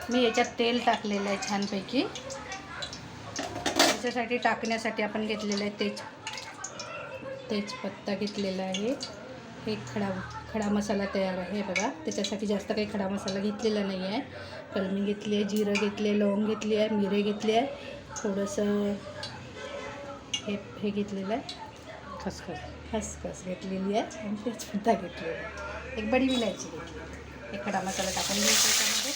मी याच्यात तेल टाकलेलं आहे छानपैकी. त्याच्यासाठी टाकण्यासाठी आपण घेतलेलं आहे तेजपत्ता घेतलेला आहे. हे खडा मसाला तयार आहे बघा. त्याच्यासाठी जास्त काही खडा मसाला घेतलेला नाही आहे. कलमी घेतली आहे, जिरं घेतले, लवंग घेतली आहे, मिरे घेतली आहे, थोडंसं हे घेतलेलं आहे खसखस घेतलेली आहे आणि तेजपत्ता घेतलेला आहे. एक बडी विलायची घेतली आहे. हे खडा मसाला टाकून घ्यायचा त्याच्यामध्ये.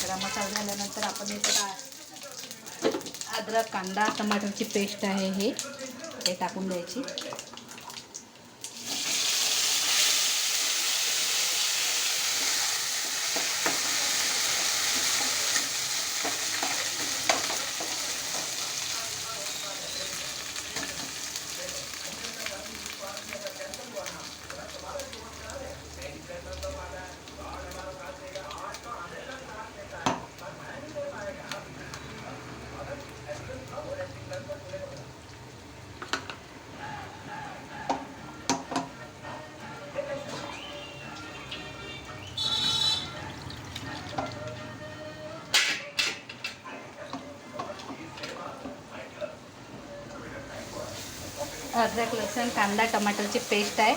खडा मसाला झाल्यानंतर आपण याच्यात अद्रक, कांदा, टमाटरची पेस्ट आहे हे टाकून द्यायची. अद्रक, लसूण, कांदा, टमाटरची पेस्ट आहे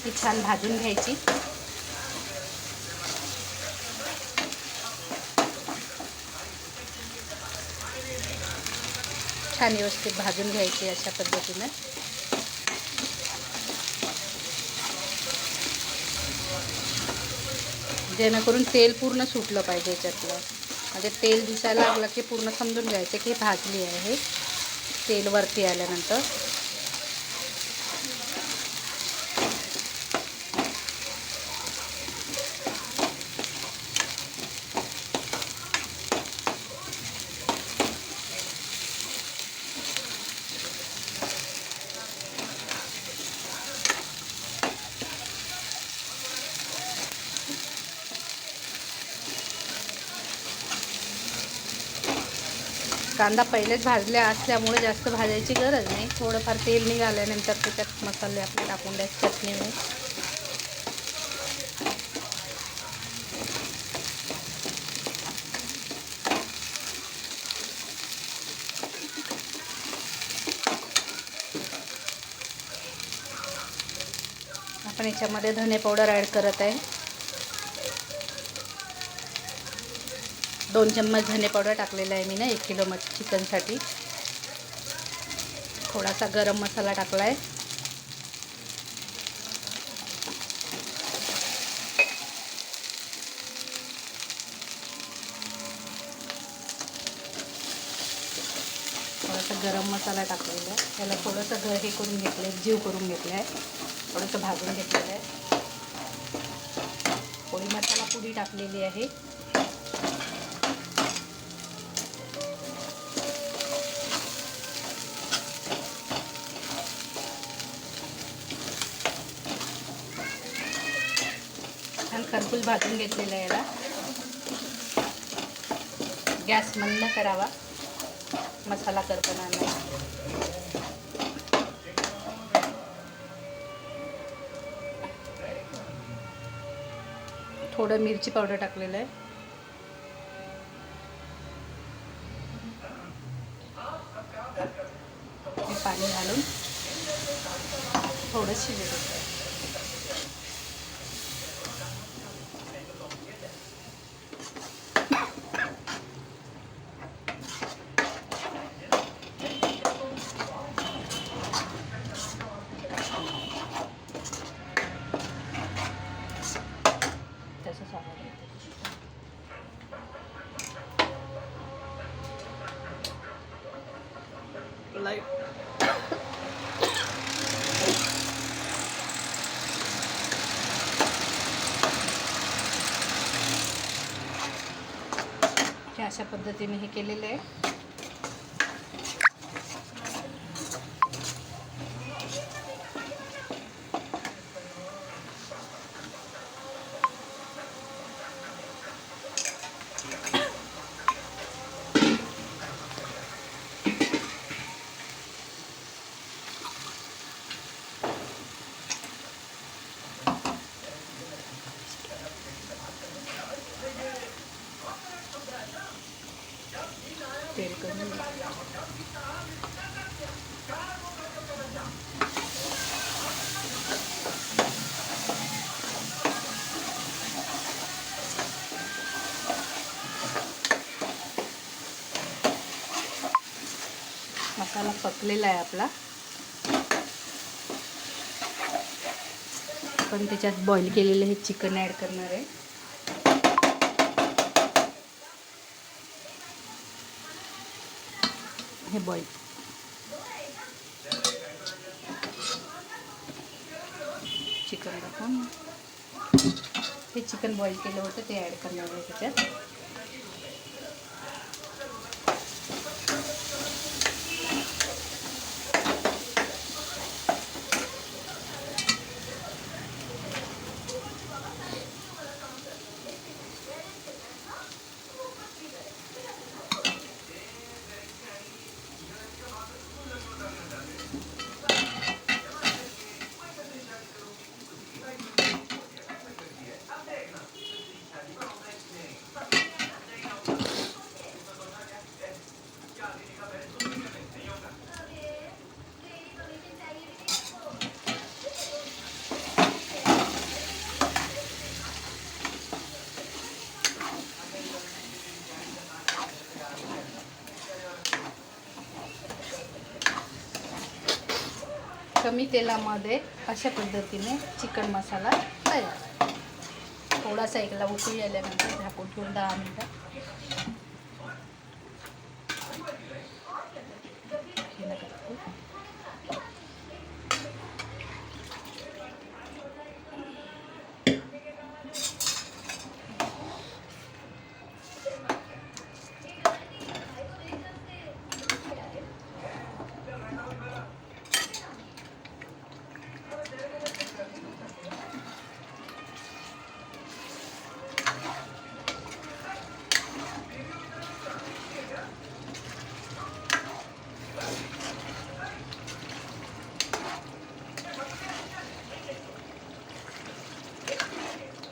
ती छान भाजून घ्यायची. छान व्यवस्थित भाजून घ्यायची अशा पद्धतीने. जेणेकरून तेल पूर्ण सुटलं पाहिजे याच्यातलं. म्हणजे तेल दिसायला लागलं की पूर्ण समजून घ्यायचं की भाजली आहे. तेल वरती आल्यानंतर कांदा पहिलेच भाजल्या असल्यामुळे जास्त भाजायची गरज नाही. थोडंफार तेल निघाल्यानंतर त्याच्यात मसाले आपले टाकून द्यायचे. चटणी आपण याच्यामध्ये धने पावडर ॲड करत आहे. 2 चम्मच धने पावडर टाकलेला आहे मी ना 1 किलो चिकनसाठी. थोडासा गरम मसाला टाकला आहे. थोडासा गरम मसाला टाकलेला आहे. त्याला थोडंसं हे करून घेतलं आहे, जीव करून घेतलं आहे, थोडंसं भाजून घेतलेलं आहे. पोळी मसाला पुडी टाकलेली आहे. छान खरपूस भाजून घेतलेलं आहे. याला गॅस मंद करावा मसाला करताना नाही. थोडं मिरची पावडर टाकलेलं आहे. हे पाणी घालून थोडं शिजू द्यायचं. अशा पद्धतीने हे केलेलं आहे. मसाला पकलेला आहे आपला. पण त्याच्यात बॉईल केलेले हे चिकन ॲड करणार आहे. हे बॉईल चिकन टाकून हे चिकन बॉईल केलं होतं ते ॲड करणार आहे त्याच्यात. कमी तेलामध्ये अशा पद्धतीने चिकन मसाला तयार. थोडासा एकला उकळी आल्यानंतर झाकून ठेवून 10 मिनटं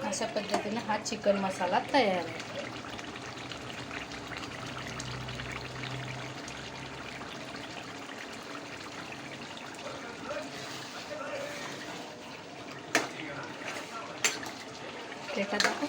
अशा पद्धतीने हा चिकन मसाला तयार आहे. प्लेटात टाकू.